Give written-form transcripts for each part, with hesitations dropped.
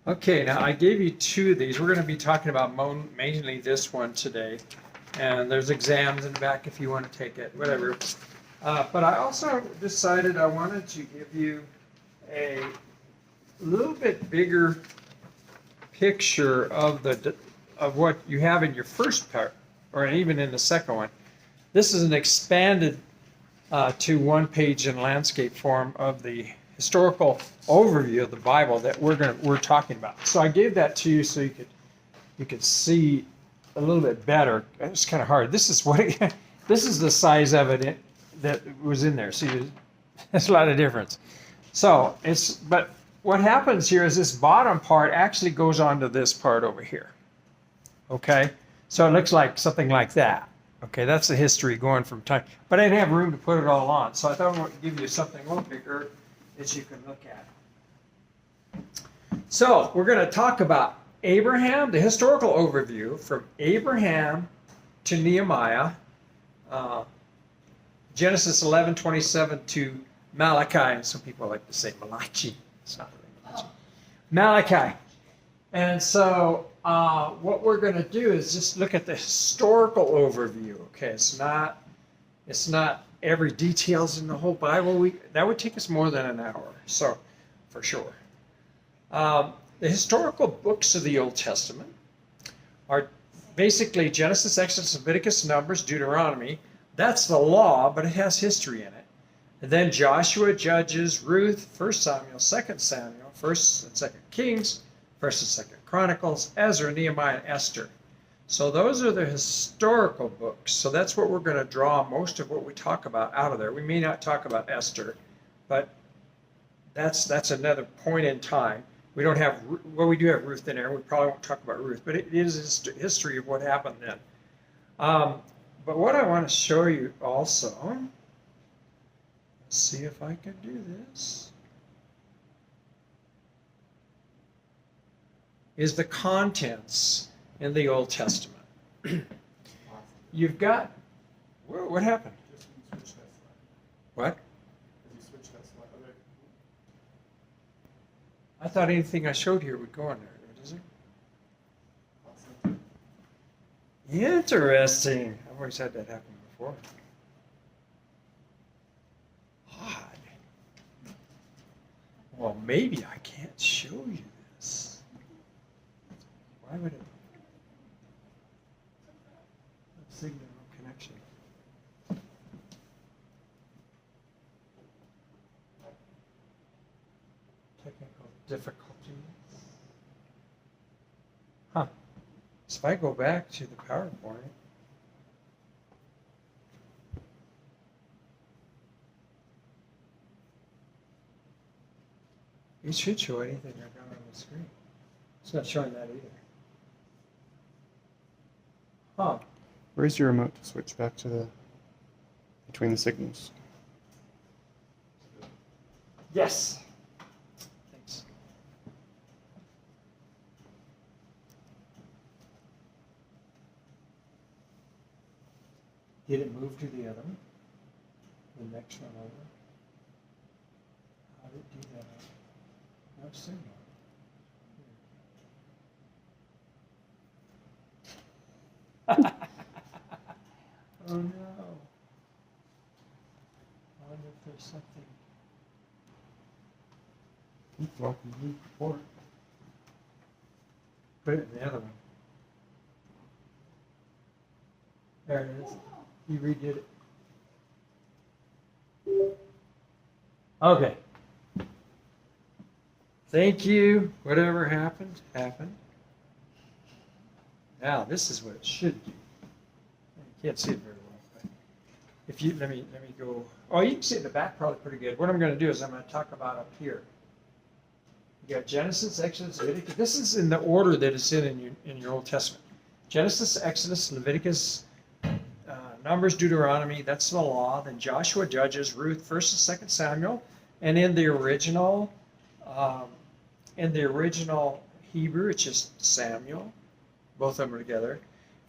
Okay, now I gave you two of these. We're going to be talking about mainly this one today. And there's exams in the back if you want to take it, whatever. But I also decided I wanted to give you a little bit bigger picture of what you have in your first part, or even in the second one. This is an expanded to one page in landscape form of the historical overview of the Bible that we're talking about. So I gave that to you so you could see a little bit better. It's kind of hard. This is this is the size of it that was in there. See, there's a lot of difference. So but what happens here is this bottom part actually goes onto this part over here. Okay, so it looks like something like that. Okay, that's the history going from time. But I didn't have room to put it all on, so I thought I would give you something a little bigger that you can look at. So we're going to talk about Abraham, the historical overview from Abraham to Nehemiah, Genesis 11:27 to Malachi, and some people like to say Malachi. It's not really Malachi. Malachi. And so what we're going to do is just look at the historical overview. Okay, it's not every details in the whole Bible. That would take us more than an hour, so for sure. The historical books of the Old Testament are basically Genesis, Exodus, Leviticus, Numbers, Deuteronomy. That's the law, but it has history in it. And then Joshua, Judges, Ruth, 1 Samuel, 2 Samuel, 1st and 2nd Kings, 1st and 2nd Chronicles, Ezra, Nehemiah, and Esther. So those are the historical books. So that's what we're going to draw most of what we talk about out of there. We may not talk about Esther, but that's another point in time. We don't have, well, we do have Ruth in there. We probably won't talk about Ruth, but it is history of what happened then. But what I want to show you also, let's see if I can do this, is the contents in the Old Testament. You've got, what happened? What? I thought anything I showed here would go in there, does it? Interesting. I've always had that happen before. Odd. Well, maybe I can't show you this. Why would it? Signal connection. Technical difficulties. Huh. So if I go back to the PowerPoint, it should show anything I got on the screen. It's not showing that either. Huh. Where's your remote to switch back to between the signals? Yes. Thanks. Did it move to the other one? The next one over? How did it do that? No signal. Oh no. I wonder if there's something. Welcome to the report. Put it in the other one. There it is. You redid it. Okay. Thank you. Whatever happened, happened. Now this is what it should do. You can't see it very well, but if you let me go. Oh, you can see it in the back probably pretty good. What I'm going to do is I'm going to talk about up here. You got Genesis, Exodus, Leviticus. This is in the order that it's in your Old Testament. Genesis, Exodus, Leviticus, Numbers, Deuteronomy. That's the law. Then Joshua, Judges, Ruth, 1st and 2nd Samuel, and in the original Hebrew, it's just Samuel. Both of them are together.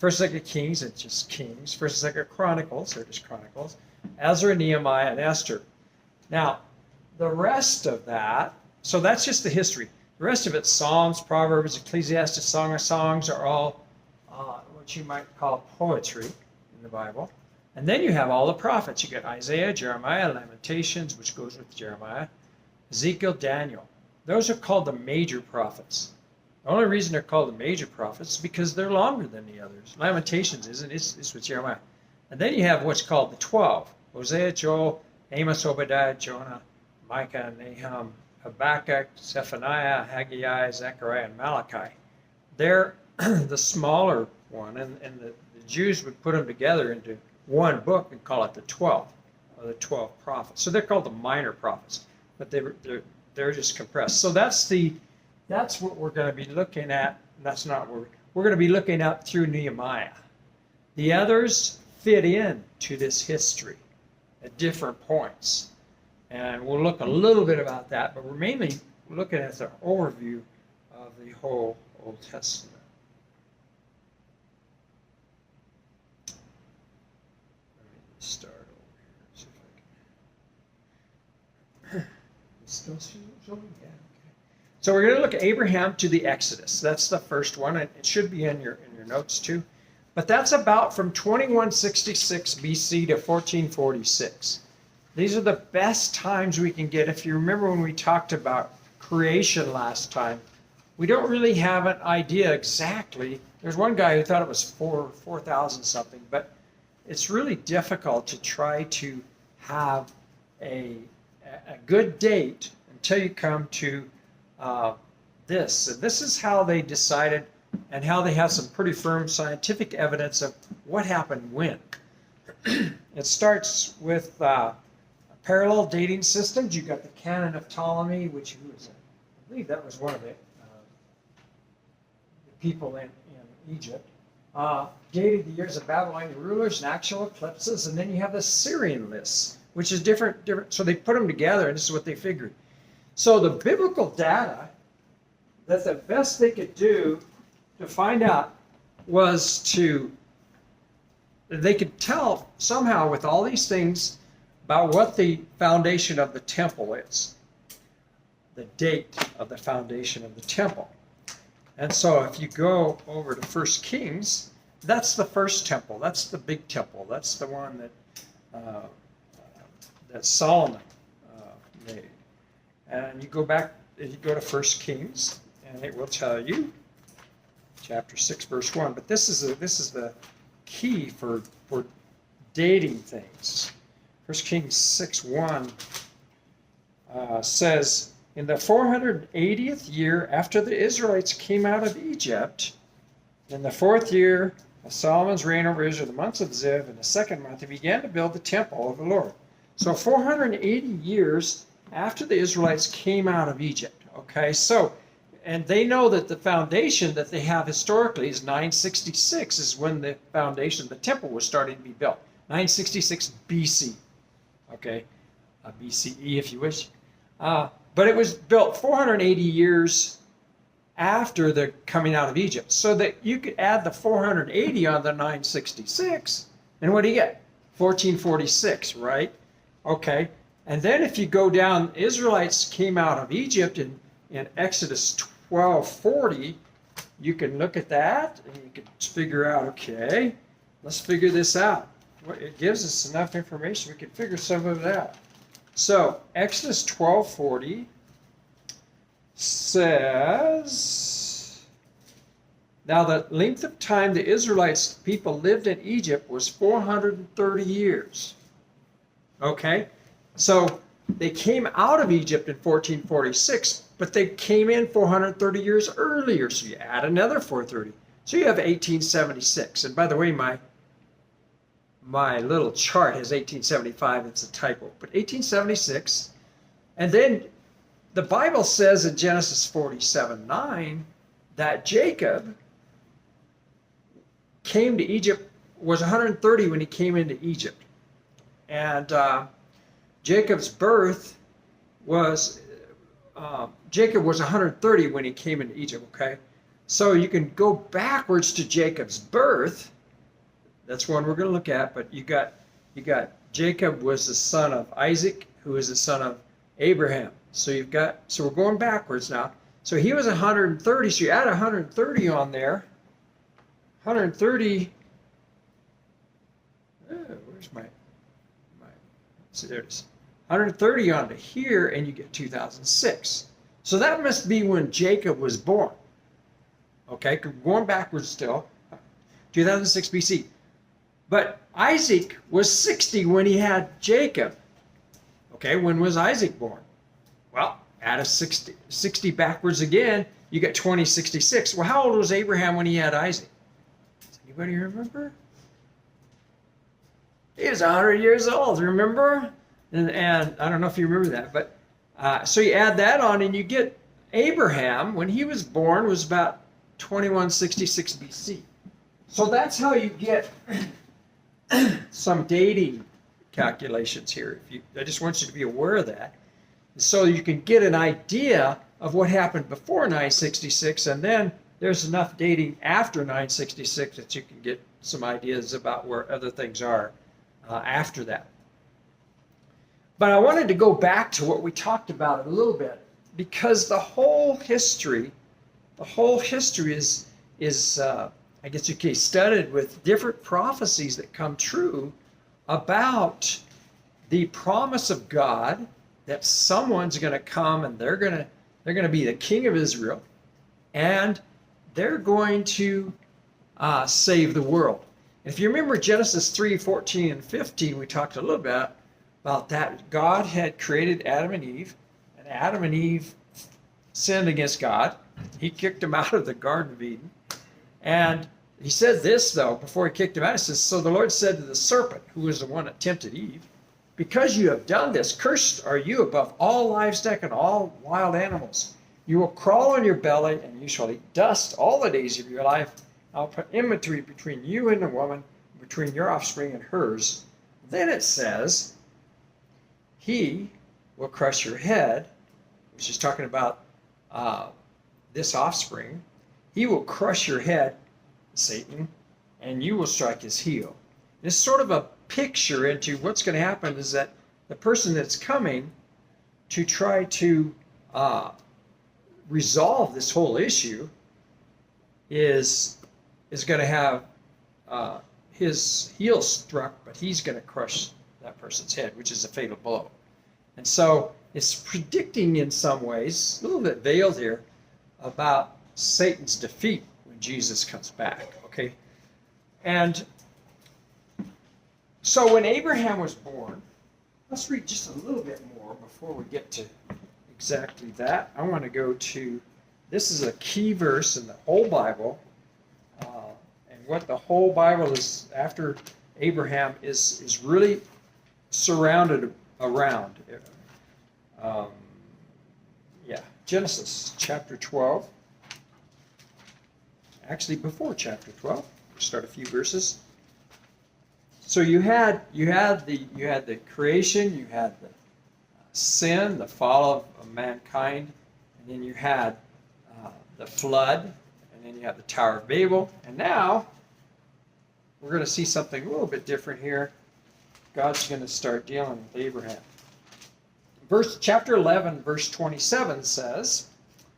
1st, 2nd Kings, it's just Kings. 1st and 2nd Chronicles, they're just Chronicles. Ezra, Nehemiah, and Esther. Now, the rest of that, so that's just the history. The rest of it, Psalms, Proverbs, Ecclesiastes, Song of Songs, are all what you might call poetry in the Bible. And then you have all the prophets. You got Isaiah, Jeremiah, Lamentations, which goes with Jeremiah, Ezekiel, Daniel. Those are called the major prophets. The only reason they're called the major prophets is because they're longer than the others. Lamentations isn't, it's with Jeremiah. And then you have what's called the 12. Hosea, Joel, Amos, Obadiah, Jonah, Micah, Nahum, Habakkuk, Zephaniah, Haggai, Zechariah, and Malachi. They're the smaller one, and the Jews would put them together into one book and call it the 12, or the 12 prophets. So they're called the minor prophets, but they're just compressed. So that's what we're going to be looking at. That's not what we're going to be looking at through Nehemiah. The others fit in to this history at different points. And we'll look a little bit about that, but we're mainly looking at the overview of the whole Old Testament. Let me start over here. See if I can. Still showing? Yeah. Okay. So we're going to look at Abraham to the Exodus. That's the first one, and it should be in your notes too. But that's about from 2166 BC to 1446. These are the best times we can get. If you remember when we talked about creation last time, we don't really have an idea exactly. There's one guy who thought it was 4,000 something, but it's really difficult to try to have a good date until you come to this. And this is how they decided, and how they have some pretty firm scientific evidence of what happened when. It starts with parallel dating systems. You've got the canon of Ptolemy, which I believe that was one of the people in Egypt. Dated the years of Babylonian rulers and actual eclipses, and then you have the Syrian lists, which is different. So they put them together, and this is what they figured. So the biblical data, that the best they could do to find out was they could tell somehow with all these things about what the foundation of the temple is, the date of the foundation of the temple. And so if you go over to 1 Kings, that's the first temple. That's the big temple. That's the one that Solomon made. And you go back, you go to 1 Kings, and it will tell you, chapter 6, verse 1. But this is the key for dating things. 1 Kings 6:1 says, in the 480th year after the Israelites came out of Egypt, in the 4th year of Solomon's reign over Israel, the months of Ziv, in the 2nd month, he began to build the temple of the Lord. So 480 years after the Israelites came out of Egypt. Okay, so, and they know that the foundation that they have historically is 966 is when the foundation of the temple was starting to be built. 966 BC. Okay, BCE if you wish. But it was built 480 years after the coming out of Egypt. So that you could add the 480 on the 966, and what do you get? 1446, right? Okay, and then if you go down, Israelites came out of Egypt in Exodus 12:40, you can look at that and you can figure out, okay, let's figure this out. It gives us enough information, we can figure some of it out. So Exodus 12:40 says, now the length of time the Israelites people lived in Egypt was 430 years. Okay, so they came out of Egypt in 1446, but they came in 430 years earlier, so you add another 430. So you have 1876. And by the way, my little chart has 1875, it's a typo, but 1876. And then the Bible says in Genesis 47:9 that Jacob came to Egypt, was 130 when he came into Egypt. And Jacob's birth was, Jacob was 130 when he came into Egypt, okay? So you can go backwards to Jacob's birth. That's one we're going to look at, but you got Jacob was the son of Isaac, who is the son of Abraham. So we're going backwards now. So he was 130. So you add 130 on there. 130. Where's my? So there it is. 130 onto here, and you get 2006. So that must be when Jacob was born. Okay, going backwards still. 2006 BC. But Isaac was 60 when he had Jacob. Okay, when was Isaac born? Well, add a 60 backwards again, you get 2066. Well, how old was Abraham when he had Isaac? Does anybody remember? He was 100 years old, remember? And I don't know if you remember that, but so you add that on and you get Abraham, when he was born, was about 2166 BC. So that's how you get some dating calculations here. I just want you to be aware of that. So you can get an idea of what happened before 966, and then there's enough dating after 966 that you can get some ideas about where other things are after that. But I wanted to go back to what we talked about a little bit, because the whole history is I guess you can studied with different prophecies that come true about the promise of God that someone's going to come and they're going to be the king of Israel, and they're going to save the world. And if you remember Genesis 3:14 and 15, we talked a little bit about that. God had created Adam and Eve sinned against God. He kicked them out of the Garden of Eden. And he said this, though, before he kicked him out. He says, so the Lord said to the serpent, who was the one that tempted Eve, because you have done this, cursed are you above all livestock and all wild animals. You will crawl on your belly, and you shall eat dust all the days of your life. I'll put enmity between you and the woman, between your offspring and hers. Then it says, he will crush your head, which is talking about this offspring. He will crush your head, Satan, and you will strike his heel. It's sort of a picture into what's going to happen is that the person that's coming to try to resolve this whole issue is going to have his heel struck, but he's going to crush that person's head, which is a fatal blow. And so it's predicting in some ways, a little bit veiled here, about Satan's defeat when Jesus comes back, okay? And so when Abraham was born, let's read just a little bit more before we get to exactly that. I want to go to, this is a key verse in the whole Bible, and what the whole Bible is after Abraham is really surrounded around. Genesis chapter 12. Actually, before chapter 12, we'll start a few verses. So you had the creation, you had the sin, the fall of mankind, and then you had the flood, and then you have the Tower of Babel, and now we're going to see something a little bit different here. God's going to start dealing with Abraham. Chapter 11, verse 27 says,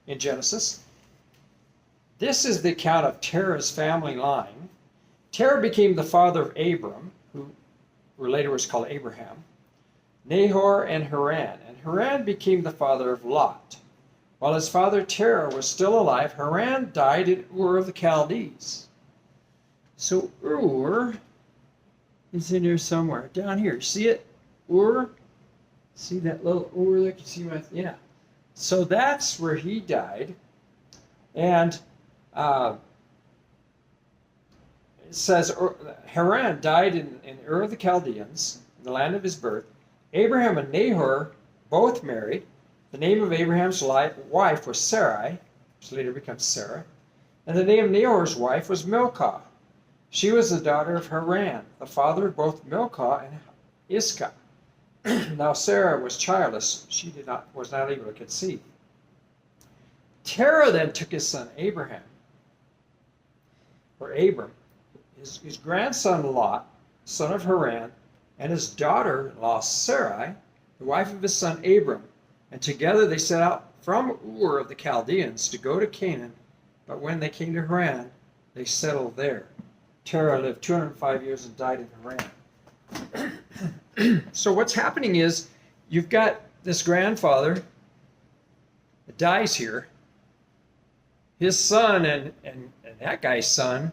in Genesis, this is the account of Terah's family line. Terah became the father of Abram, who later was called Abraham, Nahor, and Haran. And Haran became the father of Lot. While his father Terah was still alive, Haran died in Ur of the Chaldees. So Ur is in here somewhere. Down here. See it? Ur? See that little Ur there? Can you see my... Yeah. So that's where he died. And it says Haran died in Ur of the Chaldeans, in the land of his birth. Abraham and Nahor both married. The name of Abraham's wife was Sarai, which later becomes Sarah. And the name of Nahor's wife was Milcah. She was the daughter of Haran, the father of both Milcah and Iscah. Now Sarah was childless; she was not able to conceive. Terah then took his son Abraham, or Abram, his grandson Lot, son of Haran, and his daughter-in-law Sarai, the wife of his son Abram, and together they set out from Ur of the Chaldeans to go to Canaan, but when they came to Haran, they settled there. Terah lived 205 years and died in Haran. So what's happening is you've got this grandfather that dies here. His son and that guy's son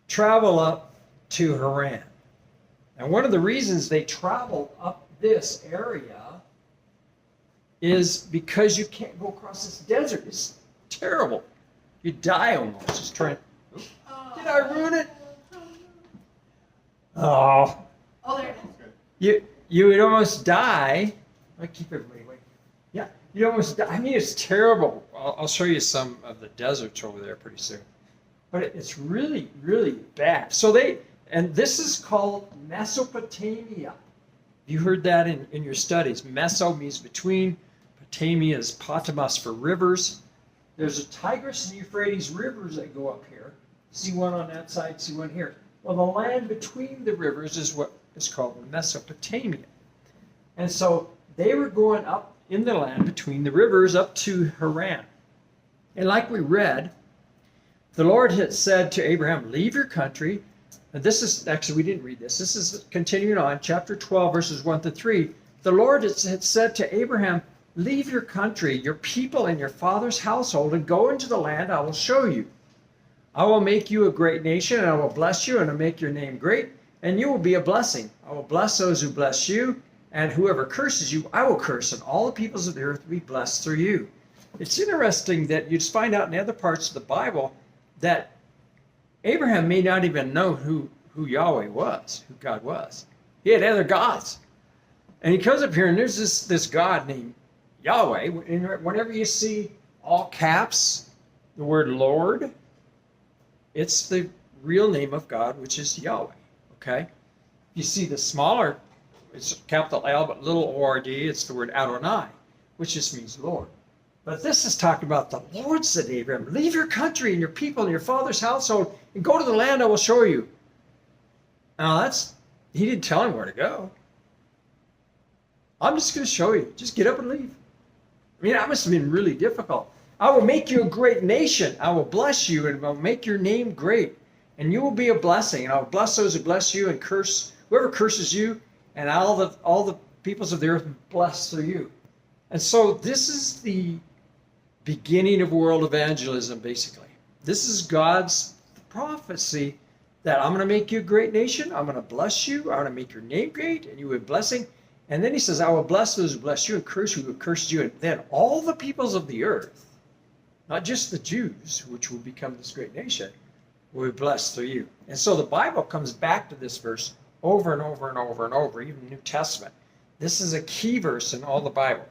travel up to Haran. And one of the reasons they travel up this area is because you can't go across this desert. It's terrible. You die almost just trying. Did I ruin it? Oh. Oh, there it is. You would almost die. I keep everybody away. Yeah, you almost die. I mean, it's terrible. I'll show you some of the deserts over there pretty soon. But it's really, really bad. So and this is called Mesopotamia. You heard that in your studies. Meso means between. Potamia is Potamos for rivers. There's a Tigris and Euphrates rivers that go up here. See one on that side, see one here. Well, the land between the rivers is what is called Mesopotamia. And so they were going up in the land between the rivers up to Haran. And like we read, the Lord had said to Abraham, leave your country. And this is, actually we didn't read this. This is continuing on, chapter 12, verses 1 to 3. The Lord had said to Abraham, leave your country, your people, and your father's household, and go into the land I will show you. I will make you a great nation, and I will bless you, and I'll make your name great, and you will be a blessing. I will bless those who bless you, and whoever curses you, I will curse, and all the peoples of the earth will be blessed through you. It's interesting that you just find out in other parts of the Bible that Abraham may not even know who Yahweh was, who God was. He had other gods. And he comes up here, and there's this God named Yahweh. Whenever you see all caps, the word Lord, it's the real name of God, which is Yahweh. Okay? You see the smaller, it's capital L, but little O-R-D, it's the word Adonai, which just means Lord. But this is talking about the Lord said to Abraham, leave your country and your people and your father's household and go to the land I will show you. Now he didn't tell him where to go. I'm just going to show you. Just get up and leave. I mean, that must have been really difficult. I will make you a great nation. I will bless you and I will make your name great. And you will be a blessing. And I will bless those who bless you and curse whoever curses you. And all the peoples of the earth will be blessed through you. And so this is the beginning of world evangelism, basically. This is God's prophecy that I'm going to make you a great nation. I'm going to bless you. I'm going to make your name great. And you will be a blessing. And then he says, I will bless those who bless you and curse who curses you. And then all the peoples of the earth, not just the Jews, which will become this great nation, will be blessed through you. And so the Bible comes back to this verse over and over and over and over, even the New Testament. This is a key verse in all the Bible.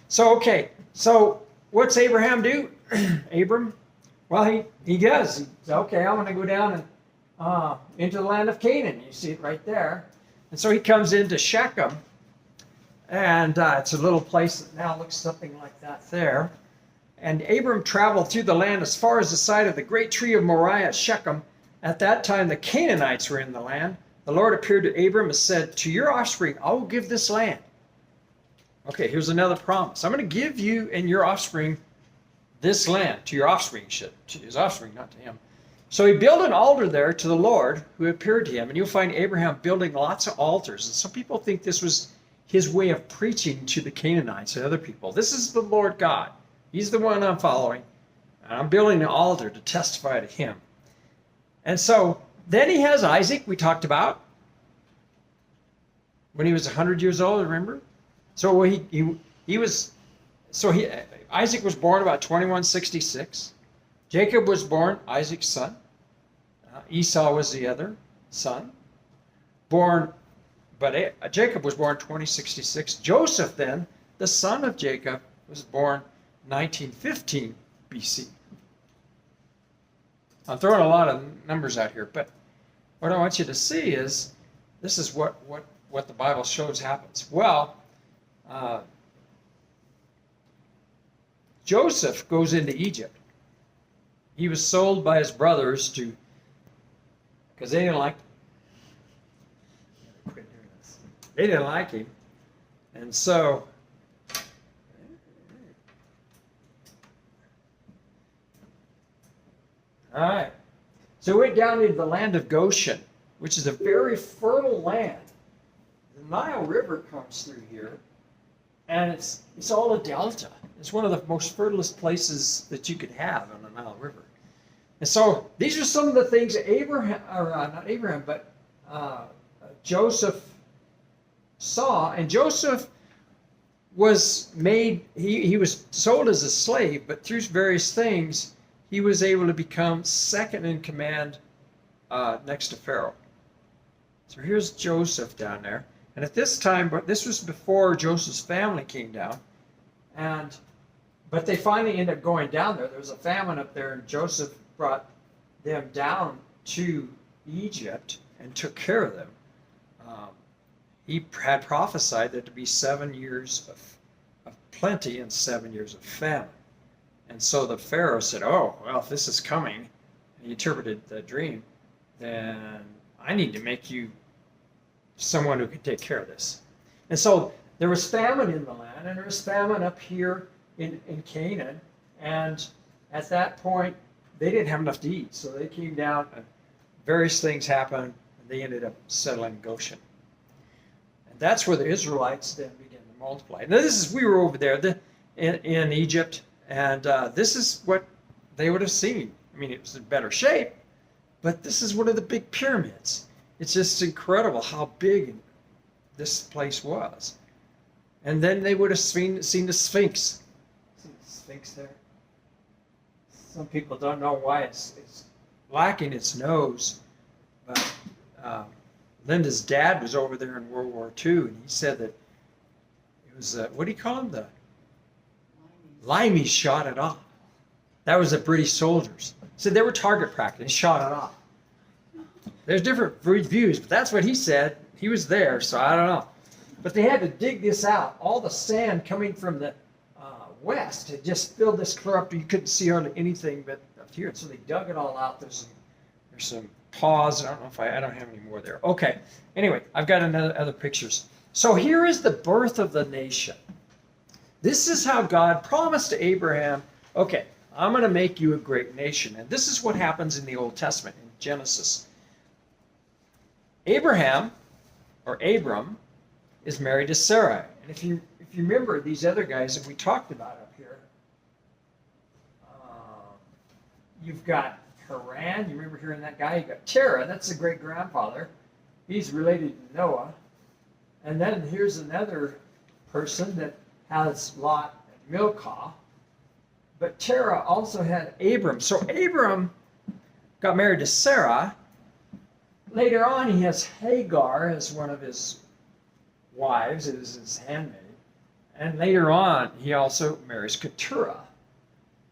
So, okay, so what's Abraham do? Abram? Well, he does. He says, okay, I'm going to go down and into the land of Canaan. You see it right there. And so he comes into Shechem. And it's a little place that now looks something like that there. And Abram traveled through the land as far as the site of the great tree of Moriah at Shechem. At that time, the Canaanites were in the land. The Lord appeared to Abram and said, to your offspring, I will give this land. Okay, here's another promise. I'm going to give you and your offspring this land. To your offspring, to his offspring, not to him. So he built an altar there to the Lord who appeared to him. And you'll find Abraham building lots of altars. And some people think this was his way of preaching to the Canaanites and other people. This is the Lord God. He's the one I'm following. And I'm building an altar to testify to him. And so then he has Isaac, we talked about, when he was 100 years old, remember? So Isaac was born about 2166. Jacob was born, Isaac's son. Esau was the other son. But Jacob was born 2066. Joseph then, the son of Jacob, was born 1915 BC. I'm throwing a lot of numbers out here, but what I want you to see is this is what the Bible shows happens. Well, Joseph goes into Egypt. He was sold by his brothers because they didn't like him. They didn't like him. And so All right. So we went down into the land of Goshen, which is a very fertile land. The Nile River comes through here, and it's all a delta. It's one of the most fertilest places that you could have on the Nile River. And so these are some of the things that Joseph saw. And Joseph was made, he was sold as a slave, but through various things, he was able to become second in command next to Pharaoh. So here's Joseph down there. And at this time, but this was before Joseph's family came down. But they finally ended up going down there. There was a famine up there, and Joseph brought them down to Egypt and took care of them. He had prophesied that to be 7 years of plenty and 7 years of famine. And so the Pharaoh said, oh, well, if this is coming, and he interpreted the dream, then I need to make you someone who can take care of this. And so there was famine in the land, and there was famine up here in Canaan. And at that point, they didn't have enough to eat. So they came down, and various things happened, and they ended up settling in Goshen. And that's where the Israelites then began to multiply. Now, we were over there in Egypt, and this is what they would have seen. I mean, it was in better shape, but this is one of the big pyramids. It's just incredible how big this place was. And then they would have seen the Sphinx. See the Sphinx there? Some people don't know why it's lacking its nose, but Linda's dad was over there in World War II, and he said that it was, what do you call them? The Limeys shot it off. That was the British soldiers. Said they were target practice and shot it off. There's different views, but that's what he said. He was there, so I don't know. But they had to dig this out. All the sand coming from the west had just filled this clear up. You couldn't see hardly anything but up here. So they dug it all out. There's some paws. I don't know if I don't have any more there. Okay. Anyway, I've got other pictures. So here is the birth of the nation. This is how God promised to Abraham, okay, I'm going to make you a great nation. And this is what happens in the Old Testament, in Genesis. Abraham, or Abram, is married to Sarai. And if you remember these other guys that we talked about up here, you've got Haran. You remember hearing that guy? You got Terah. That's the great grandfather. He's related to Noah. And then here's another person that has Lot and Milcah. But Terah also had Abram. So Abram got married to Sarah. Later on, he has Hagar as one of his wives, it is his handmaid. And later on, he also marries Keturah.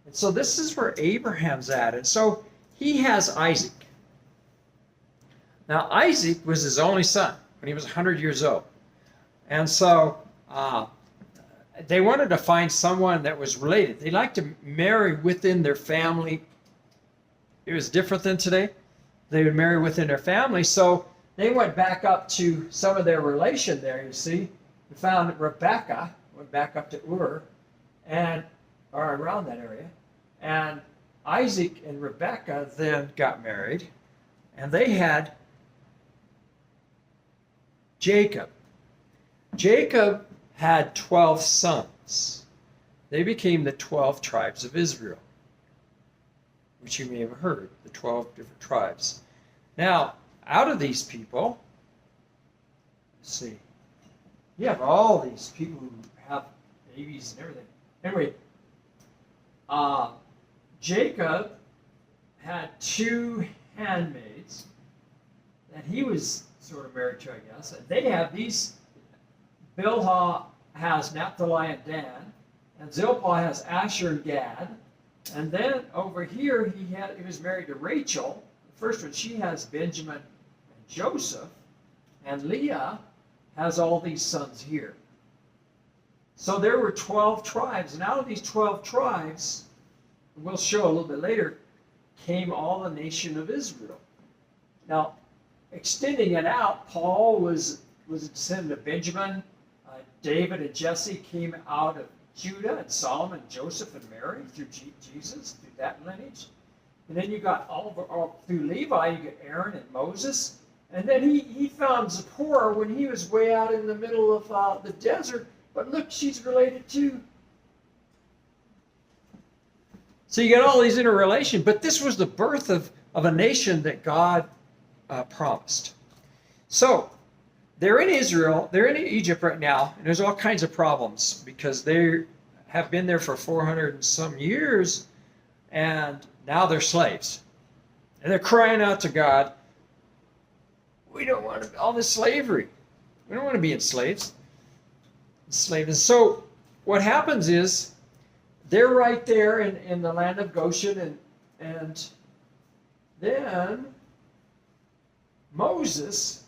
And so this is where Abraham's at. And so he has Isaac. Now, Isaac was his only son when he was 100 years old. And so they wanted to find someone that was related. They liked to marry within their family. It was different than today. They would marry within their family. So they went back up to some of their relation there, you see. We found Rebecca, went back up to Ur, or around that area. And Isaac and Rebecca then got married, and they had Jacob. Jacob had 12 sons. They became the 12 tribes of Israel, which you may have heard, the 12 different tribes. Now, out of these people, let's see, you have all these people who have babies and everything. Anyway, Jacob had 2 handmaids that he was sort of married to, I guess. And they have these. Bilhah has Naphtali and Dan, and Zilpah has Asher and Gad. And then over here, he was married to Rachel. The first one, she has Benjamin and Joseph, and Leah has all these sons here. So there were 12 tribes, and out of these 12 tribes, we'll show a little bit later, came all the nation of Israel. Now, extending it out, Paul was a descendant of Benjamin. David and Jesse came out of Judah, and Solomon, Joseph, and Mary through Jesus, through that lineage. And then you got all through Levi, you get Aaron and Moses. And then he found Zipporah when he was way out in the middle of the desert. But look, she's related too. So you got all these interrelation. But this was the birth of a nation that God promised. So they're in Israel, they're in Egypt right now, and there's all kinds of problems because they have been there for 400 and some years, and now they're slaves. And they're crying out to God, we don't want all this slavery. We don't want to be enslaved. And so what happens is they're right there in the land of Goshen, and then Moses,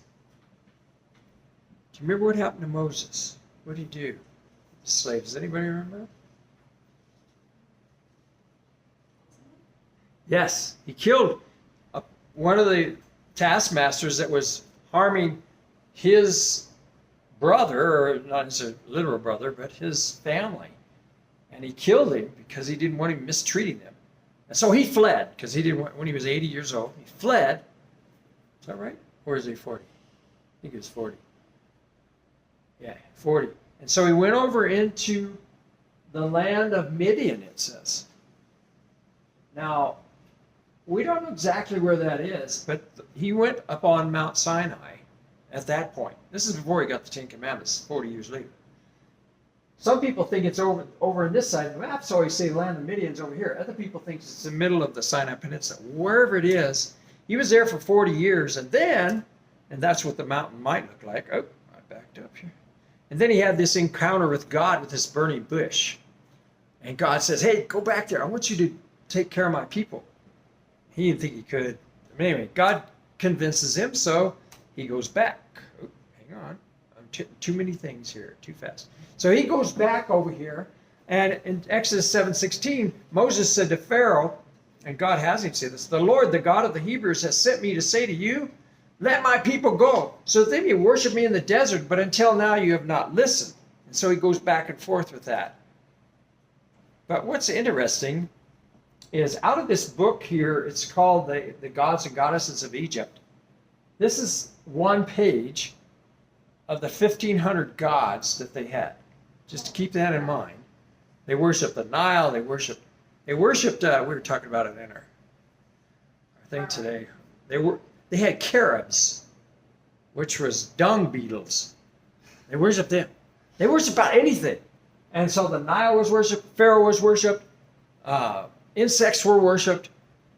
do you remember what happened to Moses? What did he do? Slaves. Does anybody remember? Yes, he killed one of the taskmasters that was harming his brother, or not his literal brother, but his family. And he killed him because he didn't want him mistreating them. And so he fled, because he didn't want, when he was 80 years old, he fled. Is that right? Or is he 40? I think he was 40. Yeah, 40. And so he went over into the land of Midian, it says. Now, we don't know exactly where that is, but he went up on Mount Sinai at that point. This is before he got the Ten Commandments, 40 years later. Some people think it's over on this side of the map, so we say the land of Midian's over here. Other people think it's the middle of the Sinai Peninsula. Wherever it is, he was there for 40 years, and then, and that's what the mountain might look like. Oh, I backed up here. And then he had this encounter with God with this burning bush. And God says, hey, go back there. I want you to take care of my people. He didn't think he could. But anyway, God convinces him, so he goes back. Oh, hang on. Too many things here, too fast. So he goes back over here, and in Exodus 7:16, Moses said to Pharaoh, and God has him say this, the Lord, the God of the Hebrews, has sent me to say to you, let my people go, so that they may worship me in the desert, but until now you have not listened. And so he goes back and forth with that. But what's interesting is out of this book here, it's called the Gods and Goddesses of Egypt. This is one page of the 1,500 gods that they had. Just to keep that in mind. They worshiped the Nile, they worshiped, we were talking about it in our thing today. They had cherubs, which was dung beetles. They worshiped them. They worshiped about anything. And so the Nile was worshipped, Pharaoh was worshipped, insects were worshipped,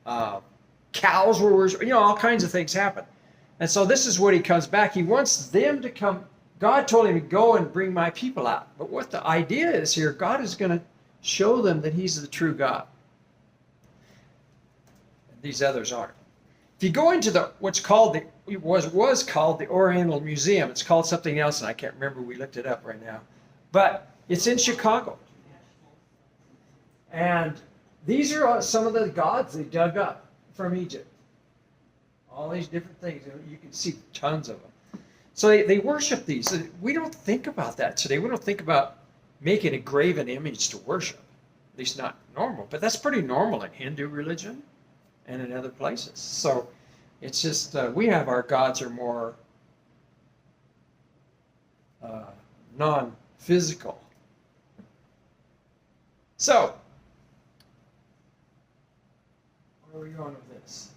cows were worshipped, all kinds of things happened. And so this is what he comes back. He wants them to come. God told him to go and bring my people out. But what the idea is here, God is going to show them that he's the true God. And these others aren't. If you go into what's called was called the Oriental Museum, it's called something else, and I can't remember. We looked it up right now. But it's in Chicago. And these are some of the gods they dug up from Egypt. All these different things. You can see tons of them. So they worship these. We don't think about that today. We don't think about making a graven image to worship. At least not normal. But that's pretty normal in Hindu religion and in other places. So it's just, we have our gods are more non-physical. So, where are we going with this?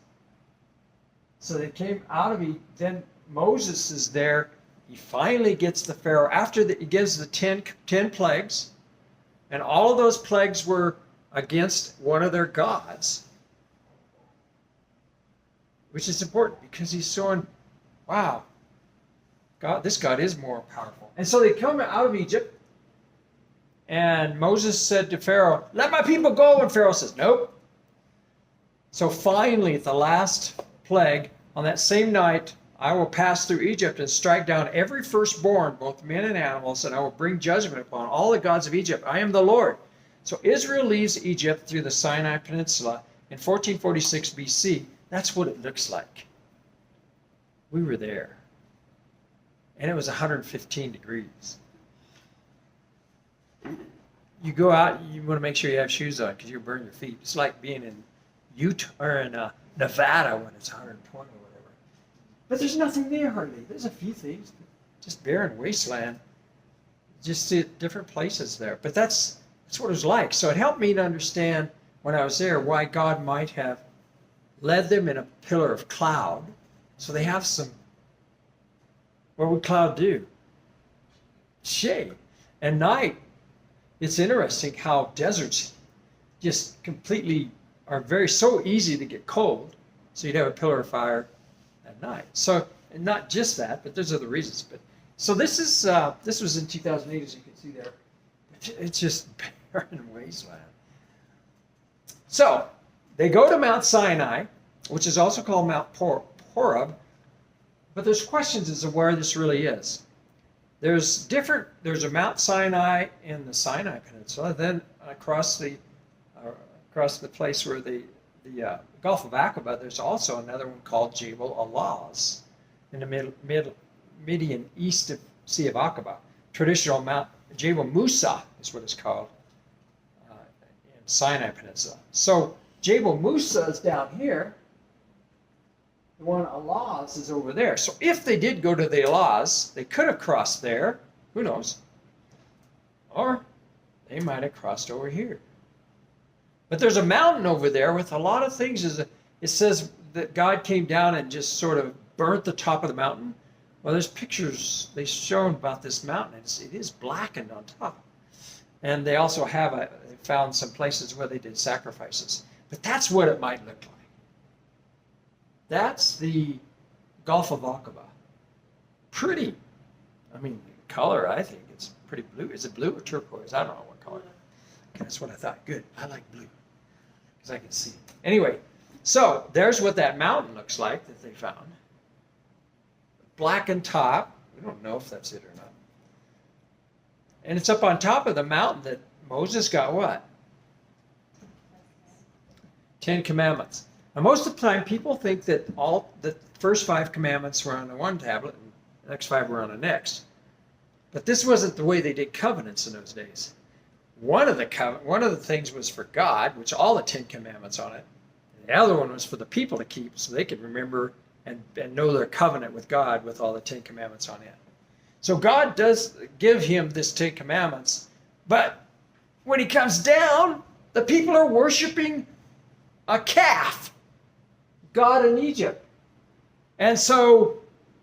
So they came out of Egypt. Then Moses is there. He finally gets the Pharaoh. After he gives the 10 plagues, and all of those plagues were against one of their gods, which is important because he's showing, wow, this God is more powerful. And so they come out of Egypt, and Moses said to Pharaoh, let my people go. And Pharaoh says, nope. So finally, at the last plague, on that same night, I will pass through Egypt and strike down every firstborn, both men and animals, and I will bring judgment upon all the gods of Egypt. I am the Lord. So Israel leaves Egypt through the Sinai Peninsula in 1446 BC. That's what it looks like. We were there. And it was 115 degrees. You go out, you want to make sure you have shoes on because you'll burn your feet. It's like being in Utah or in Nevada when it's 120 or whatever. But there's nothing there hardly. There's a few things, just barren wasteland. Just see different places there. But that's what it was like. So it helped me to understand when I was there why God might have led them in a pillar of cloud. So they have some, what would cloud do? Shade. And night, it's interesting how deserts just completely are so easy to get cold. So you'd have a pillar of fire at night. So, and not just that, but there's other reasons. But so this was in 2008, as you can see there. It's just barren wasteland. So they go to Mount Sinai, which is also called Mount Horeb, but there's questions as to where this really is. There's a Mount Sinai in the Sinai Peninsula, then across the place where the Gulf of Aqaba, there's also another one called Jebel Alaz in the Median east of Sea of Aqaba. Traditional Mount Jebel Musa is what it's called in Sinai Peninsula. So Jebel Musa is down here. The one Alaz is over there. So if they did go to the Alaz, they could have crossed there. Who knows? Or they might have crossed over here. But there's a mountain over there with a lot of things. It says that God came down and just sort of burnt the top of the mountain. Well, there's pictures they shown about this mountain. It is blackened on top. And they also they found some places where they did sacrifices. But that's what it might look like. That's the Gulf of Aqaba. Pretty. I mean, color, I think it's pretty blue. Is it blue or turquoise? I don't know what color. Okay, that's what I thought. Good. I like blue because I can see. Anyway, so there's what that mountain looks like that they found. Blackened top. We don't know if that's it or not. And it's up on top of the mountain that Moses got what? 10 Commandments. Now, most of the time, people think that all the first 5 commandments were on the one tablet, and the next 5 were on the next. But this wasn't the way they did covenants in those days. One of the things was for God, which all the 10 commandments on it. And the other one was for the people to keep, so they could remember and know their covenant with God with all the 10 commandments on it. So God does give him this 10 commandments, but when he comes down, the people are worshiping a calf. God in Egypt. And so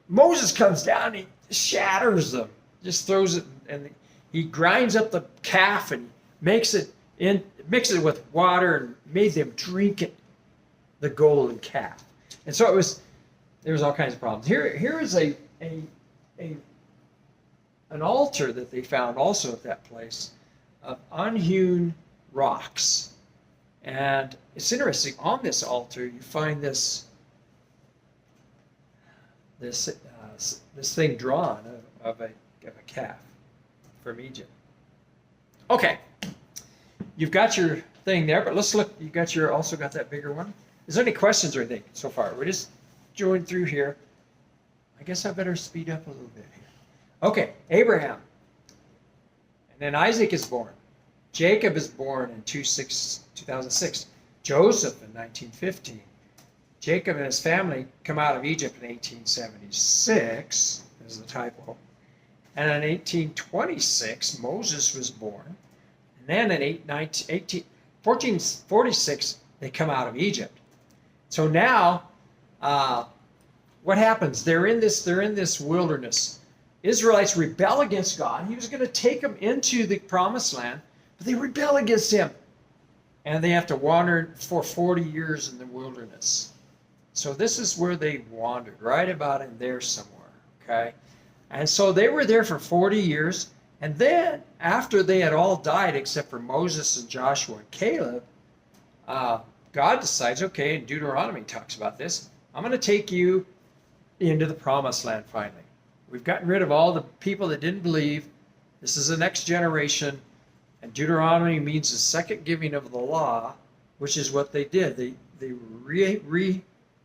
Moses comes down and he shatters them, just throws it, and he grinds up the calf and mixes it with water and made them drink it, the golden calf. And so there was all kinds of problems. Here is an altar that they found also at that place of unhewn rocks. And it's interesting, on this altar, you find this thing drawn of a calf from Egypt. Okay, you've got your thing there, but let's look. You also got that bigger one. Is there any questions or anything so far? We're just going through here. I guess I better speed up a little bit here. Okay, Abraham, and then Isaac is born. Jacob is born in 2006. Joseph in 1915. Jacob and his family come out of Egypt in 1876. There's the typo. And in 1826, Moses was born. And then in 1446, they come out of Egypt. So now, what happens? They're in this wilderness. Israelites rebel against God. He was going to take them into the promised land, but they rebel against him. And they have to wander for 40 years in the wilderness. So this is where they wandered, right about in there somewhere, okay? And so they were there for 40 years. And then, after they had all died, except for Moses and Joshua and Caleb, God decides, okay, and Deuteronomy talks about this, I'm going to take you into the promised land finally. We've gotten rid of all the people that didn't believe. This is the next generation. And Deuteronomy means the second giving of the law, which is what they did. They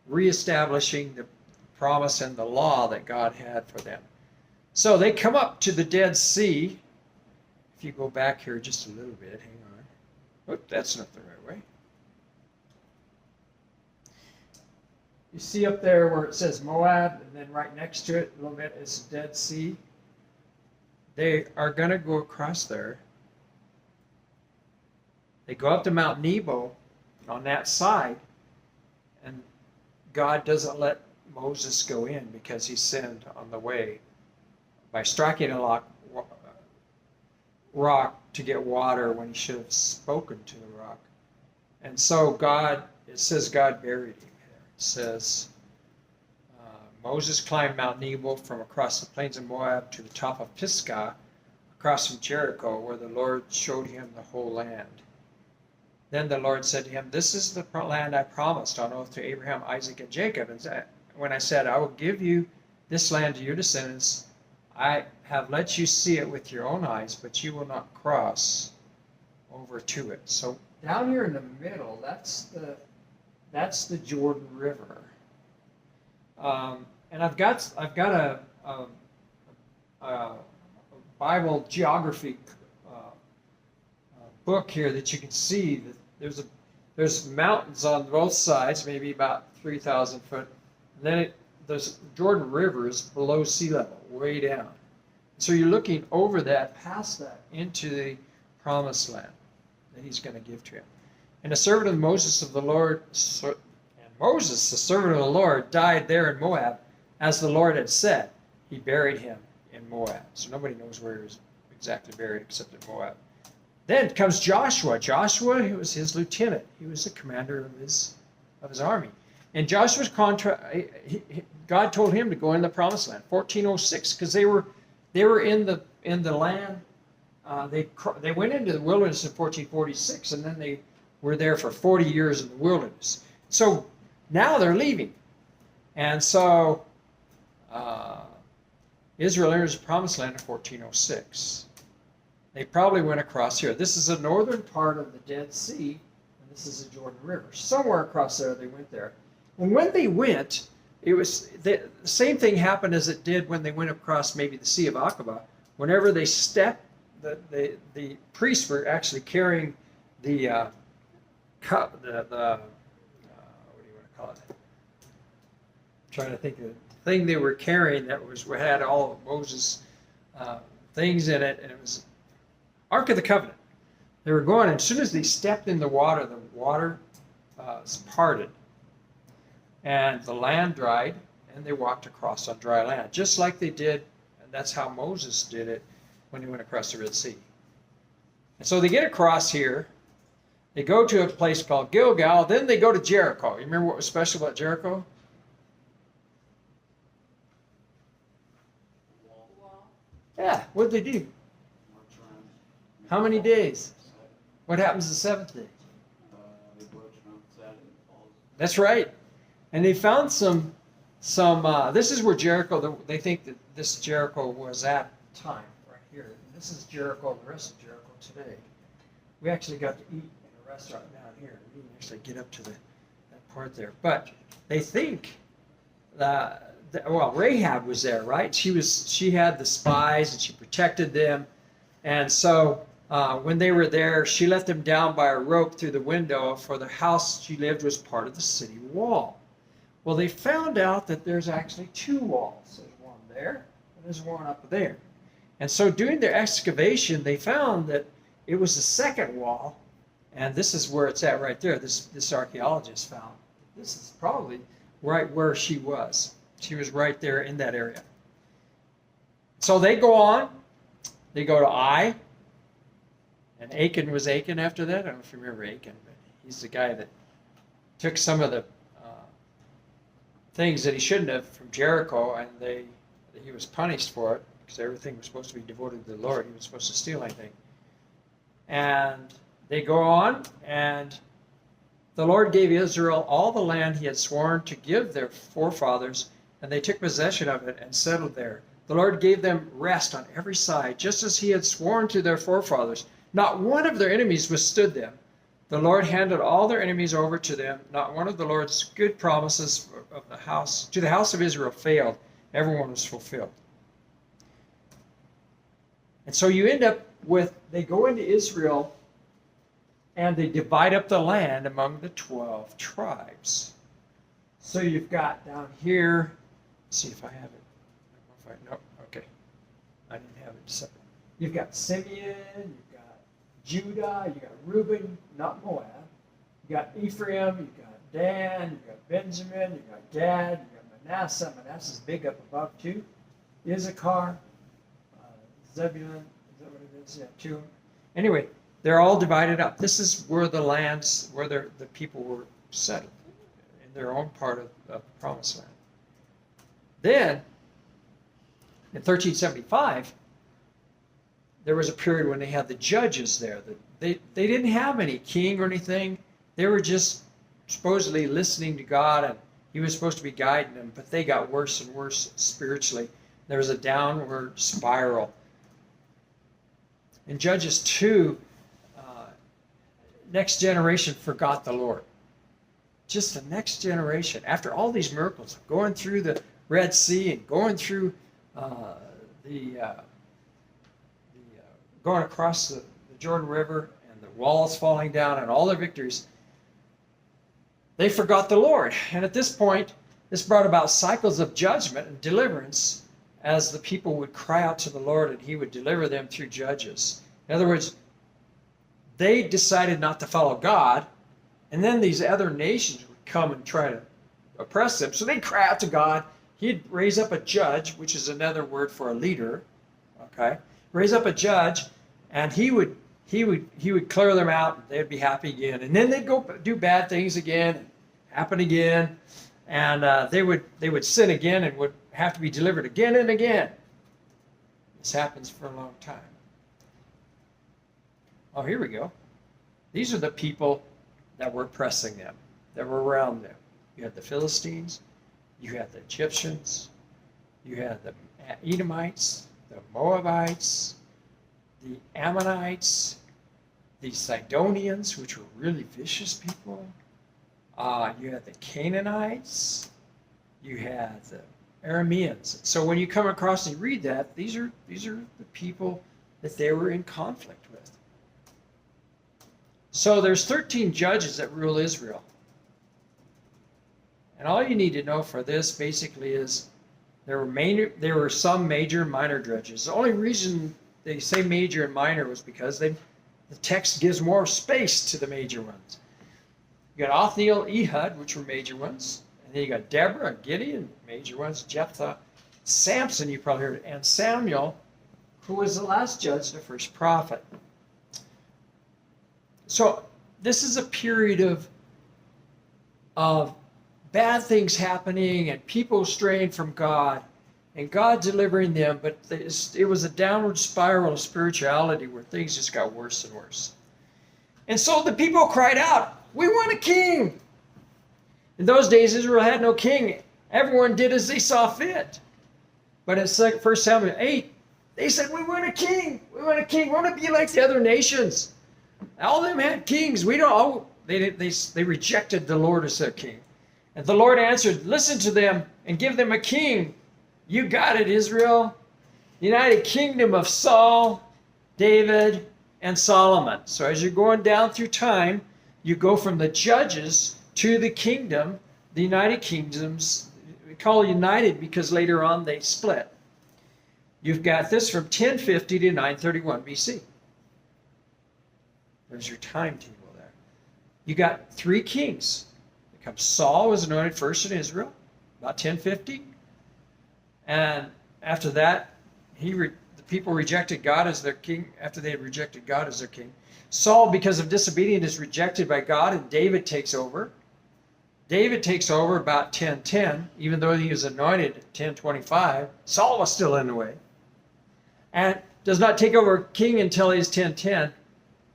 reestablishing the promise and the law that God had for them. So they come up to the Dead Sea. If you go back here just a little bit, hang on. Oh, that's not the right way. you see up there where it says Moab, and then right next to it, a little bit, is the Dead Sea. They are going to go across there. They go up to Mount Nebo on that side, and God doesn't let Moses go in because he sinned on the way by striking a rock to get water when he should have spoken to the rock. And so it says God buried him there. It says Moses climbed Mount Nebo from across the plains of Moab to the top of Pisgah, across from Jericho, where the Lord showed him the whole land. Then the Lord said to him, "This is the land I promised on oath to Abraham, Isaac, and Jacob. And when I said, I will give you this land to your descendants, I have let you see it with your own eyes, but you will not cross over to it." So down here in the middle, that's the Jordan River. And I've got a Bible geography book here that you can see that there's mountains on both sides, maybe about 3,000 foot. And then the Jordan River is below sea level, way down. So you're looking over that, past that, into the promised land that he's going to give to him. And the servant of Moses of the Lord, and Moses, the servant of the Lord, died there in Moab, as the Lord had said. He buried him in Moab. So nobody knows where he was exactly buried except in Moab. Then comes Joshua. Joshua, he was his lieutenant. He was the commander of his army. And Joshua's God told him to go in the promised land, 1406, because they were in the land. They went into the wilderness in 1446, and then they were there for 40 years in the wilderness. So now they're leaving, and so Israel enters the promised land in 1406. They probably went across here. This is the northern part of the Dead Sea, and this is the Jordan River. Somewhere across there, they went there. And when they went, it was the same thing happened as it did when they went across maybe the Sea of Aqaba. Whenever they stepped, the priests were actually carrying the cup, what do you want to call it? I'm trying to think of the thing they were carrying that had all of Moses' things in it, and it was Ark of the Covenant. They were going, and as soon as they stepped in the water parted, and the land dried, and they walked across on dry land, just like they did, and that's how Moses did it when he went across the Red Sea. And so they get across here, they go to a place called Gilgal, then they go to Jericho. You remember what was special about Jericho? Yeah, what did they do? How many days? What happens the seventh day? That's right. And they found some. This is where Jericho. They think that this Jericho was at the time, right here. This is Jericho. The rest of Jericho today. We actually got to eat in a restaurant down here. We didn't actually get up to that part there, but they think Rahab was there, right? She had the spies and she protected them, and so when they were there, she let them down by a rope through the window, for the house she lived was part of the city wall. Well, they found out that there's actually two walls. There's one there, and there's one up there. And so doing their excavation, they found that it was the second wall, and this is where it's at right there. This archaeologist found. This is probably right where she was. She was right there in that area. So they go on. They go to Ai. And Achan was Achan after that. I don't know if you remember Achan, but he's the guy that took some of the things that he shouldn't have from Jericho, and he was punished for it because everything was supposed to be devoted to the Lord. He was supposed to steal anything. And they go on, and the Lord gave Israel all the land he had sworn to give their forefathers, and they took possession of it and settled there. The Lord gave them rest on every side, just as he had sworn to their forefathers. Not one of their enemies withstood them. The Lord handed all their enemies over to them. Not one of the Lord's good promises to the house of Israel failed. Everyone was fulfilled. And so you end up with, they go into Israel and they divide up the land among the 12 tribes. So you've got down here, let's see if I have it. No, okay. I didn't have it separate. You've got Simeon, you've got Judah, you've got Reuben, not Moab. You've got Ephraim, you've got Dan, you've got Benjamin, you've got Gad, you've got Manasseh. Manasseh's big up above too. Issachar, Zebulun, is that what it is? Yeah, two. Anyway, they're all divided up. This is where the lands, where the people were settled in their own part of the promised land. Then, in 1375, there was a period when they had the judges there. They didn't have any king or anything. They were just supposedly listening to God, and he was supposed to be guiding them, but they got worse and worse spiritually. There was a downward spiral. In Judges 2, next generation forgot the Lord. Just the next generation. After all these miracles, going through the Red Sea and going through going across the Jordan River and the walls falling down and all their victories, they forgot the Lord. And at this point, this brought about cycles of judgment and deliverance as the people would cry out to the Lord and he would deliver them through judges. In other words, they decided not to follow God, and then these other nations would come and try to oppress them. So they'd cry out to God. He'd raise up a judge, which is another word for a leader. Okay, raise up a judge, and he would clear them out. And they'd be happy again, and then they'd go do bad things again, happen again, and they would sin again and would have to be delivered again and again. This happens for a long time. Oh, here we go. These are the people that were oppressing them, that were around them. You had the Philistines, you had the Egyptians, you had the Edomites, the Moabites, the Ammonites, the Sidonians, which were really vicious people. You had the Canaanites, you had the Arameans. So when you come across and you read that, these are the people that they were in conflict with. So there's 13 judges that rule Israel. And all you need to know for this basically is there were some major and minor judges. The only reason they say major and minor was because the text gives more space to the major ones. You got Othniel, Ehud, which were major ones. And then you got Deborah, Gideon, major ones, Jephthah, Samson, you probably heard, and Samuel, who was the last judge, the first prophet. So this is a period of bad things happening and people straying from God and God delivering them, but it was a downward spiral of spirituality where things just got worse and worse. And so the people cried out, "We want a king!" In those days, Israel had no king. Everyone did as they saw fit. But in 1 Samuel 8, they said, "We want a king! We want a king! We want to be like the other nations." All of them had kings. We don't. They rejected the Lord as their king. And the Lord answered, "Listen to them and give them a king." You got it, Israel. The United Kingdom of Saul, David, and Solomon. So as you're going down through time, you go from the judges to the kingdom. The United Kingdoms, we call it united because later on they split. You've got this from 1050 to 931 BC. There's your timetable there. You got 3 kings. Saul was anointed first in Israel, about 1050. And after that, the people rejected God as their king, after they had rejected God as their king. Saul, because of disobedience, is rejected by God, and David takes over. David takes over about 1010, even though he was anointed at 1025. Saul was still in the way. And does not take over king until he's 1010.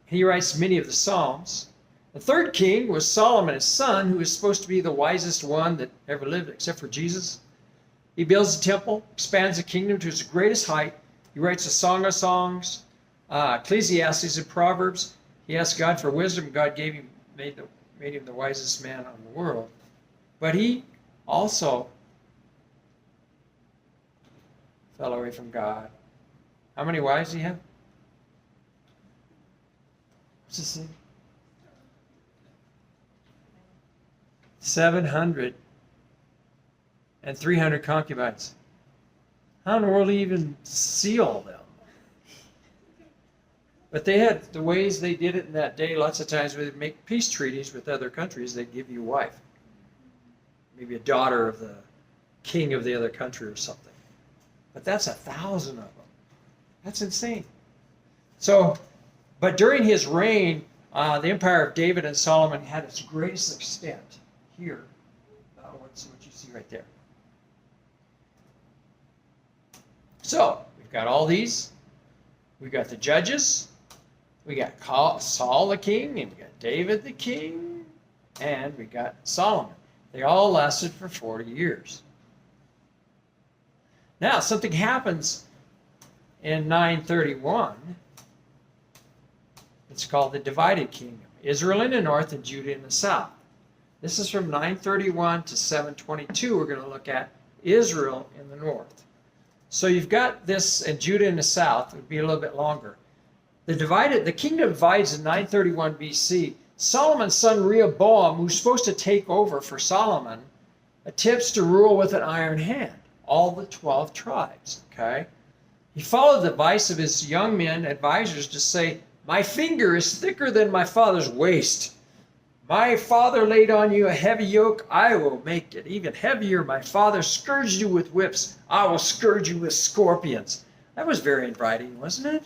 He writes many of the Psalms. The third king was Solomon, his son, who was supposed to be the wisest one that ever lived, except for Jesus. He builds a temple, expands the kingdom to its greatest height. He writes a Song of Songs, Ecclesiastes, and Proverbs. He asked God for wisdom. God made him the wisest man on the world. But he also fell away from God. How many wives do you have? What's this thing? 700. and 300 concubines. How in the world do you even see all of them? But they had the ways they did it in that day. Lots of times when they make peace treaties with other countries, they give you a wife. Maybe a daughter of the king of the other country or something. But that's 1,000 of them. That's insane. So, but during his reign, the empire of David and Solomon had its greatest extent here. What's what you see right there. So, we've got all these. We've got the judges. We got Saul the king, and we got David the king, and we got Solomon. They all lasted for 40 years. Now, something happens in 931. It's called the divided kingdom. Israel in the north and Judah in the south. This is from 931 to 722. We're going to look at Israel in the north. So you've got this, and Judah in the south. It would be a little bit longer. The kingdom divides in 931 BC. Solomon's son Rehoboam, who's supposed to take over for Solomon, attempts to rule with an iron hand. All the 12 tribes, okay? He followed the advice of his young men, advisors, to say, my finger is thicker than my father's waist. My father laid on you a heavy yoke, I will make it even heavier. My father scourged you with whips, I will scourge you with scorpions. That was very inviting, wasn't it?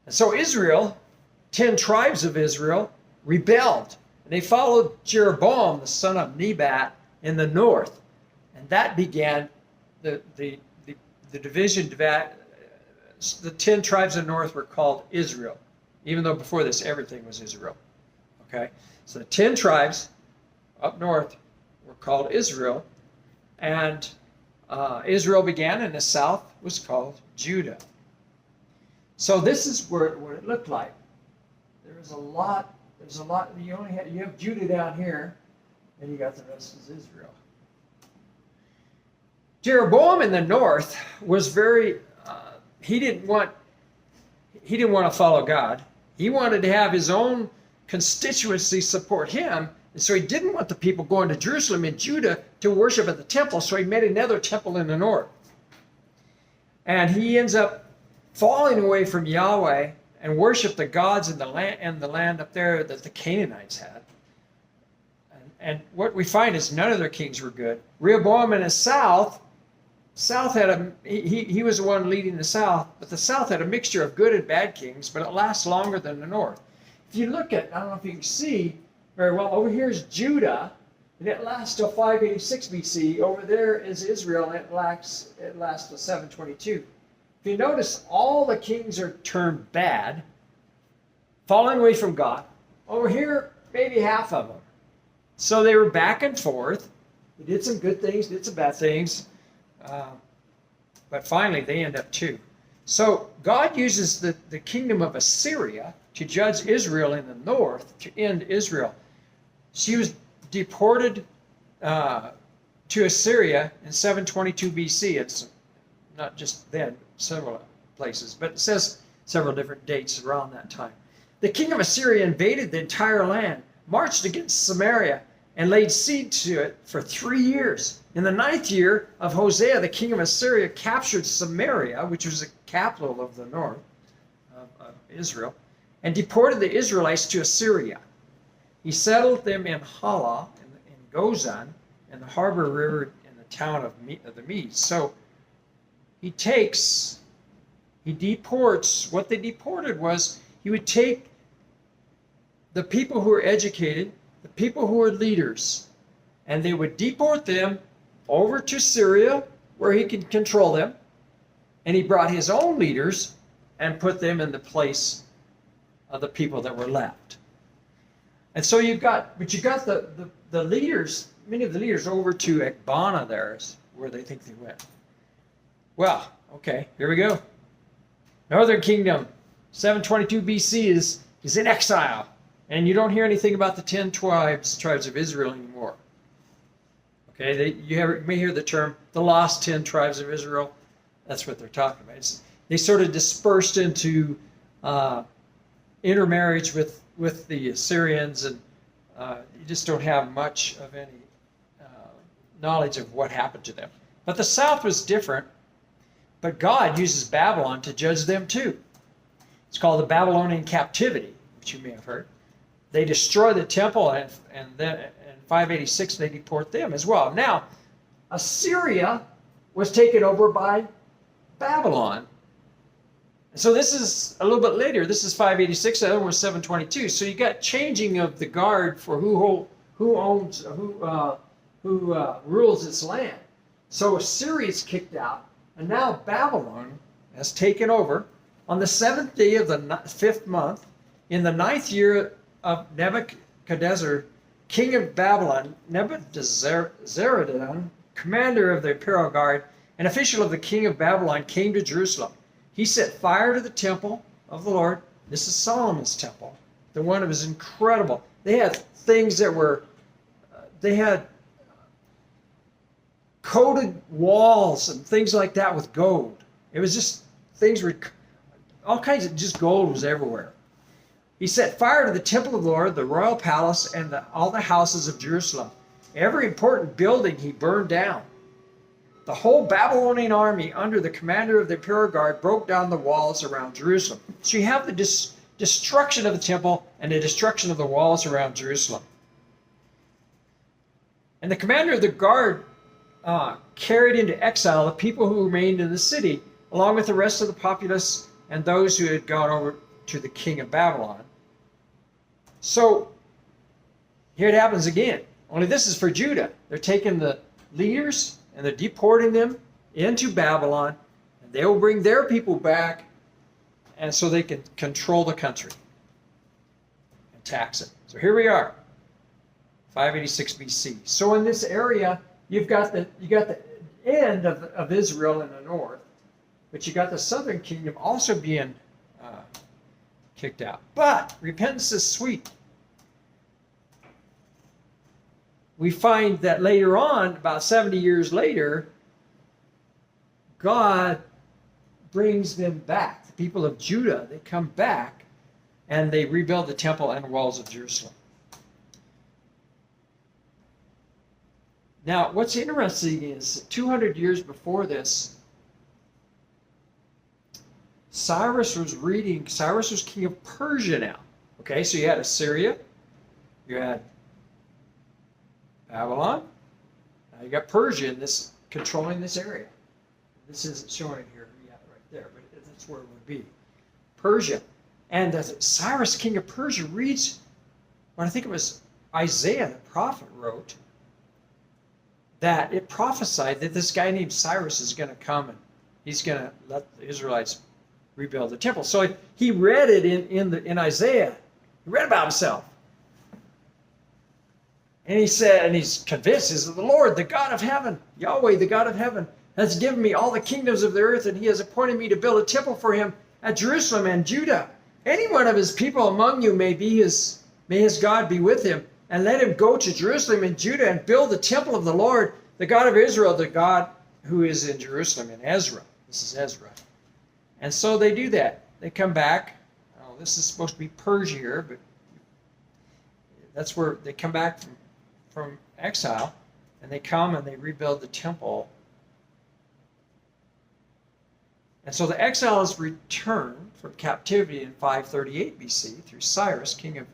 And so Israel, 10 tribes of Israel, rebelled. And they followed Jeroboam, the son of Nebat, in the north. And that began the division. The 10 tribes of the north were called Israel, even though before this everything was Israel. Okay, so the 10 tribes up north were called Israel, and Israel began, and the south was called Judah. So this is what it looked like. There's a lot. You have Judah down here, and you got the rest is Israel. Jeroboam in the north was very. He didn't want to follow God. He wanted to have his own constituency support him, and so he didn't want the people going to Jerusalem and Judah to worship at the temple. So he made another temple in the north, and he ends up falling away from Yahweh and worship the gods in the land up there that the Canaanites had. And what we find is none of their kings were good. Rehoboam in the south had he was the one leading the south, but the south had a mixture of good and bad kings, but it lasts longer than the north. If you look at, I don't know if you can see very well, over here is Judah, and it lasts till 586 BC. Over there is Israel, and it lasts till 722. If you notice, all the kings are turned bad, falling away from God. Over here, maybe half of them. So they were back and forth. They did some good things, did some bad things. But finally, they end up too. So God uses the kingdom of Assyria to judge Israel in the north, to end Israel. She was deported to Assyria in 722 BC. It's not just then, several places, but it says several different dates around that time. The king of Assyria invaded the entire land, marched against Samaria, and laid siege to it for 3 years. In the 9th year of Hosea, the king of Assyria captured Samaria, which was the capital of the north of Israel, and deported the Israelites to Assyria. He settled them in Hala, in Gozan, in the harbor river, in the town of the Medes. So he deports. What they deported was he would take the people who were educated, the people who were leaders, and they would deport them over to Syria, where he could control them, and he brought his own leaders and put them in the place of the people that were left. And so you got the leaders, many of the leaders over to Ekbana there is where they think they went. Well, okay, here we go. Northern Kingdom, 722 BC is in exile. And you don't hear anything about the 10 tribes of Israel anymore. Okay, you may hear the term, the lost 10 tribes of Israel. That's what they're talking about. They sort of dispersed into intermarriage with the Assyrians, and you just don't have much of any knowledge of what happened to them. But the south was different. But God uses Babylon to judge them too. It's called the Babylonian captivity, which you may have heard. They destroy the temple, and then in 586 they deport them as well. Now, Assyria was taken over by Babylon. So this is a little bit later. This is 586. The other one was 722. So you got changing of the guard for who rules this land. So Assyria's kicked out, and now Babylon has taken over on the 7th day of the 5th month, in the 9th year of Nebuchadnezzar, king of Babylon. Nebuchadnezzar, commander of the imperial guard, an official of the king of Babylon, came to Jerusalem. He set fire to the temple of the Lord. This is Solomon's temple. The one that was incredible. They had things that were, they had coated walls and things like that with gold. It was just, things were, all kinds of, just gold was everywhere. He set fire to the temple of the Lord, the royal palace, and all the houses of Jerusalem. Every important building he burned down. The whole Babylonian army under the commander of the imperial guard broke down the walls around Jerusalem. So you have the destruction of the temple and the destruction of the walls around Jerusalem. And the commander of the guard carried into exile the people who remained in the city, along with the rest of the populace and those who had gone over to the king of Babylon. So here it happens again. Only this is for Judah. They're taking the leaders and they're deporting them into Babylon, and they will bring their people back, and so they can control the country and tax it. So here we are, 586 BC. So in this area, you got the end of Israel in the north, but you got the southern kingdom also being kicked out. But repentance is sweet. We find that later on, about 70 years later, God brings them back. The people of Judah, they come back and they rebuild the temple and walls of Jerusalem. Now, what's interesting is 200 years before this, Cyrus was king of Persia now. Okay, so you had Assyria, you had Babylon, now you got Persia in this, controlling this area. This isn't showing it here yet, right there, but that's where it would be. Persia. And Cyrus, king of Persia, reads what I think it was Isaiah, the prophet, wrote, that it prophesied that this guy named Cyrus is going to come and he's going to let the Israelites rebuild the temple. So he read it in Isaiah. He read about himself. And he said, and he's convinced, is that the Lord, the God of heaven, Yahweh, the God of heaven, has given me all the kingdoms of the earth, and he has appointed me to build a temple for him at Jerusalem and Judah. Any one of his people among you may his God be with him, and let him go to Jerusalem and Judah and build the temple of the Lord, the God of Israel, the God who is in Jerusalem, in Ezra. This is Ezra. And so they do that. They come back. Oh, this is supposed to be Persia here, but that's where they come back from exile, and they come and they rebuild the temple. And so the exiles return from captivity in 538 BC through Cyrus, king of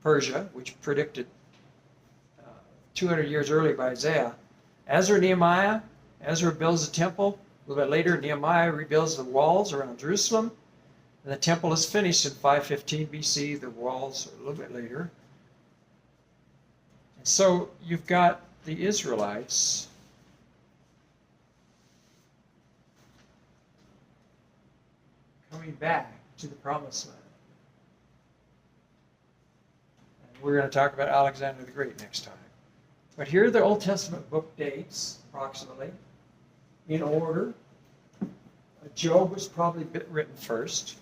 Persia, which predicted 200 years earlier by Isaiah. Ezra, Nehemiah. Ezra builds the temple. A little bit later, Nehemiah rebuilds the walls around Jerusalem. And the temple is finished in 515 BC. The walls are a little bit later. And so you've got the Israelites coming back to the promised land. And we're going to talk about Alexander the Great next time. But here are the Old Testament book dates, approximately, in order. Job was probably written first.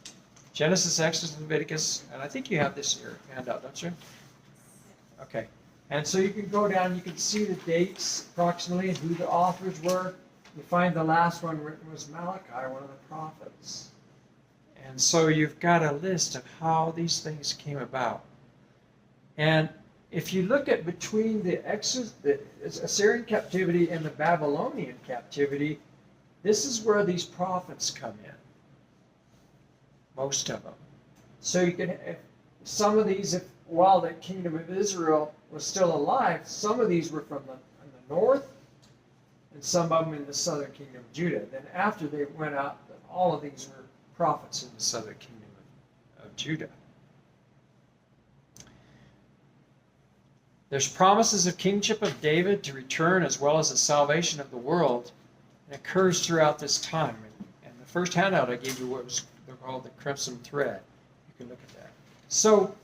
Genesis, Exodus, Leviticus, and I think you have this in your handout, don't you? Okay. And so you can go down, you can see the dates approximately and who the authors were. You find the last one written was Malachi, one of the prophets. And so you've got a list of how these things came about. And if you look at between the Assyrian captivity and the Babylonian captivity, this is where these prophets come in. Most of them. So you can, if some of these, while the kingdom of Israel was still alive, some of these were from the north, and some of them in the southern kingdom of Judah. Then after they went out, all of these were prophets in the southern kingdom of Judah. There's promises of kingship of David to return as well as the salvation of the world. It occurs throughout this time. And the first handout I gave you was called the Crimson Thread. You can look at that. So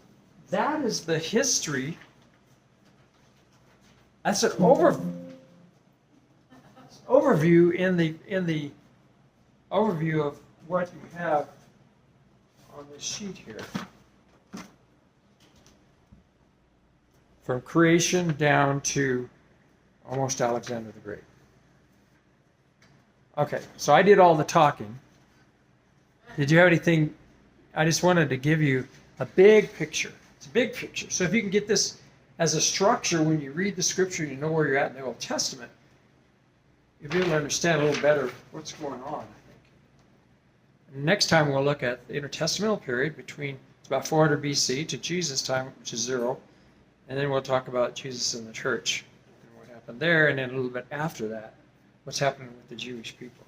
that is the history. That's an overview in the overview of what you have on this sheet here. From creation down to almost Alexander the Great. Okay, so I did all the talking. Did you have anything? I just wanted to give you a big picture. It's a big picture. So if you can get this as a structure when you read the scripture, you know where you're at in the Old Testament, you'll be able to understand a little better what's going on, I think. And next time we'll look at the intertestamental period between it's about 400 BC to Jesus' time, which is 0. And then we'll talk about Jesus and the church and what happened there, and then a little bit after that, what's happening with the Jewish people.